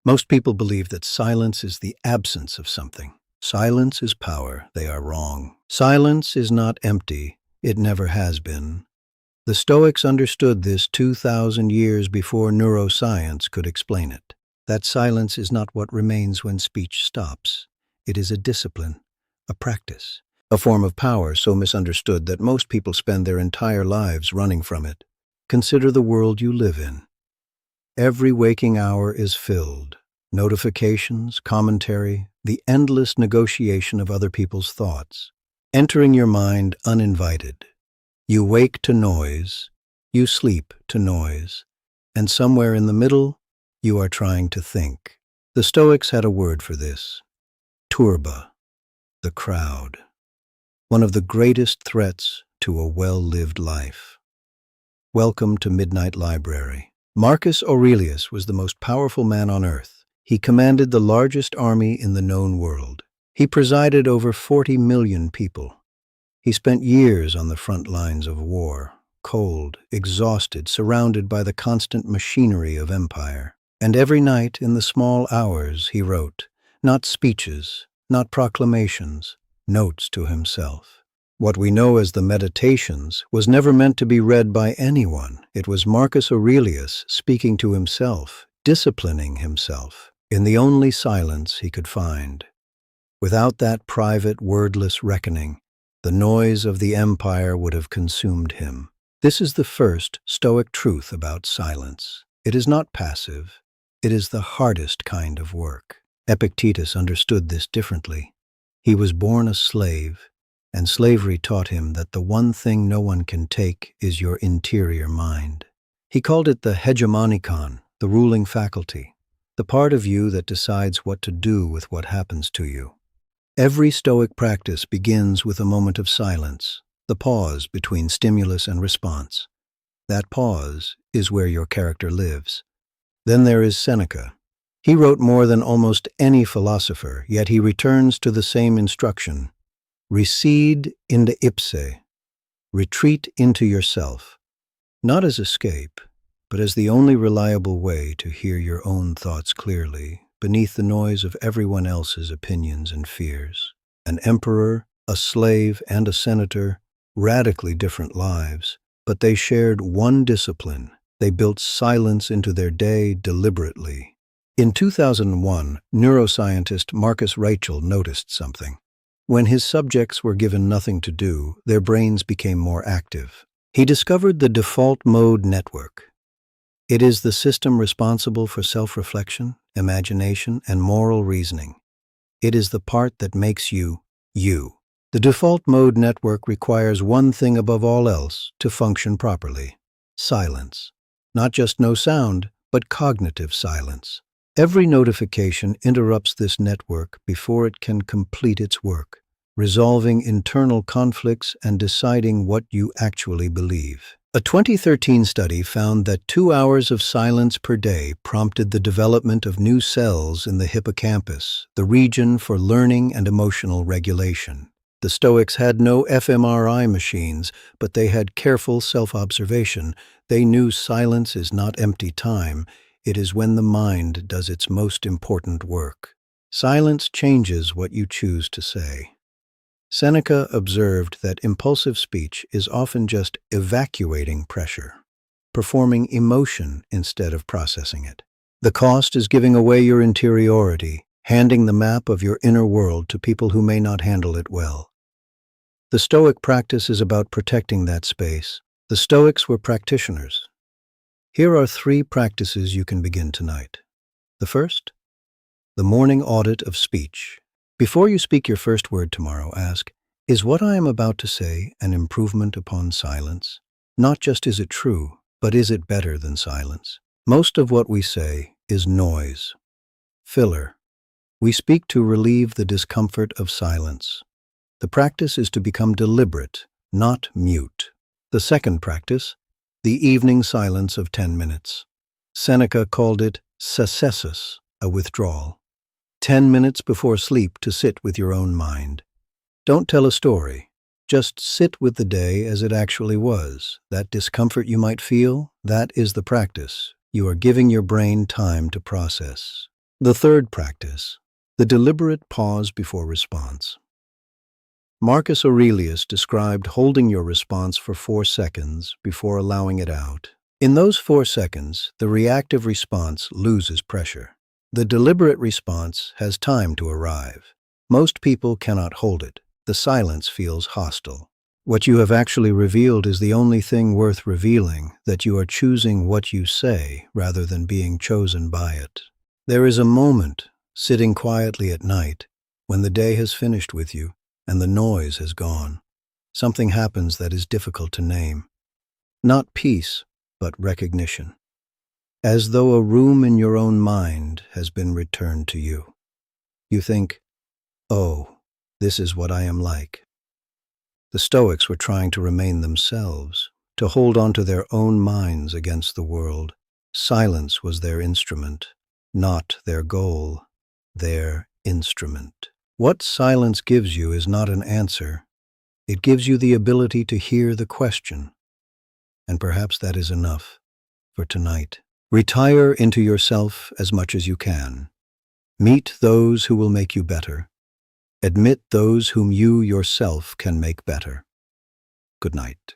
Most people believe that silence is the absence of something. Silence is power. They are wrong. Silence is not empty. It never has been. The Stoics understood this 2,000 years before neuroscience could explain it. That silence is not what remains when speech stops. It is a discipline, a practice, a form of power so misunderstood that most people spend their entire lives running from it. Consider the world you live in. Every waking hour is filled. Notifications, commentary, the endless negotiation of other people's thoughts, entering your mind uninvited. You wake to noise, you sleep to noise, and somewhere in the middle, you are trying to think. The Stoics had a word for this: turba, the crowd, one of the greatest threats to a well-lived life. Welcome to Midnight Library. Marcus Aurelius was the most powerful man on earth. He commanded the largest army in the known world. He presided over 40 million people. He spent years on the front lines of war, cold, exhausted, surrounded by the constant machinery of empire. And every night in the small hours he wrote, not speeches, not proclamations, notes to himself. What we know as the Meditations was never meant to be read by anyone. It was Marcus Aurelius speaking to himself, disciplining himself, in the only silence he could find. Without that private, wordless reckoning, the noise of the empire would have consumed him. This is the first Stoic truth about silence. It is not passive. It is the hardest kind of work. Epictetus understood this differently. He was born a slave, and slavery taught him that the one thing no one can take is your interior mind. He called it the hegemonikon, the ruling faculty, the part of you that decides what to do with what happens to you. Every Stoic practice begins with a moment of silence, the pause between stimulus and response. That pause is where your character lives. Then there is Seneca. He wrote more than almost any philosopher, yet he returns to the same instruction. Recede into ipse, retreat into yourself, not as escape, but as the only reliable way to hear your own thoughts clearly, beneath the noise of everyone else's opinions and fears. An emperor, a slave, and a senator, radically different lives, but they shared one discipline. They built silence into their day deliberately. In 2001, neuroscientist Marcus Rachel noticed something. When his subjects were given nothing to do, their brains became more active. He discovered the default mode network. It is the system responsible for self-reflection, imagination, and moral reasoning. It is the part that makes you, you. The default mode network requires one thing above all else to function properly: silence. Not just no sound, but cognitive silence. Every notification interrupts this network before it can complete its work, resolving internal conflicts and deciding what you actually believe. A 2013 study found that 2 hours of silence per day prompted the development of new cells in the hippocampus, the region for learning and emotional regulation. The Stoics had no fMRI machines, but they had careful self-observation. They knew silence is not empty time. It is when the mind does its most important work. Silence changes what you choose to say. Seneca observed that impulsive speech is often just evacuating pressure, performing emotion instead of processing it. The cost is giving away your interiority, handing the map of your inner world to people who may not handle it well. The Stoic practice is about protecting that space. The Stoics were practitioners. Here are 3 practices you can begin tonight. The first, the Morning Audit of Speech. Before you speak your first word tomorrow, ask, is what I am about to say an improvement upon silence? Not just is it true, but is it better than silence? Most of what we say is noise, filler. We speak to relieve the discomfort of silence. The practice is to become deliberate, not mute. The second practice, the evening silence of 10 minutes. Seneca called it Secessus, a withdrawal. 10 minutes before sleep to sit with your own mind. Don't tell a story. Just sit with the day as it actually was. That discomfort you might feel, that is the practice. You are giving your brain time to process. The third practice, the deliberate pause before response. Marcus Aurelius described holding your response for 4 seconds before allowing it out. In those 4 seconds, the reactive response loses pressure. The deliberate response has time to arrive. Most people cannot hold it. The silence feels hostile. What you have actually revealed is the only thing worth revealing, that you are choosing what you say rather than being chosen by it. There is a moment, sitting quietly at night, when the day has finished with you and the noise has gone. Something happens that is difficult to name. Not peace, but recognition. As though a room in your own mind has been returned to you. You think, "Oh, this is what I am like." The Stoics were trying to remain themselves, to hold on to their own minds against the world. Silence was their instrument, not their goal, their instrument. What silence gives you is not an answer. It gives you the ability to hear the question. And perhaps that is enough for tonight. Retire into yourself as much as you can. Meet those who will make you better. Admit those whom you yourself can make better. Good night.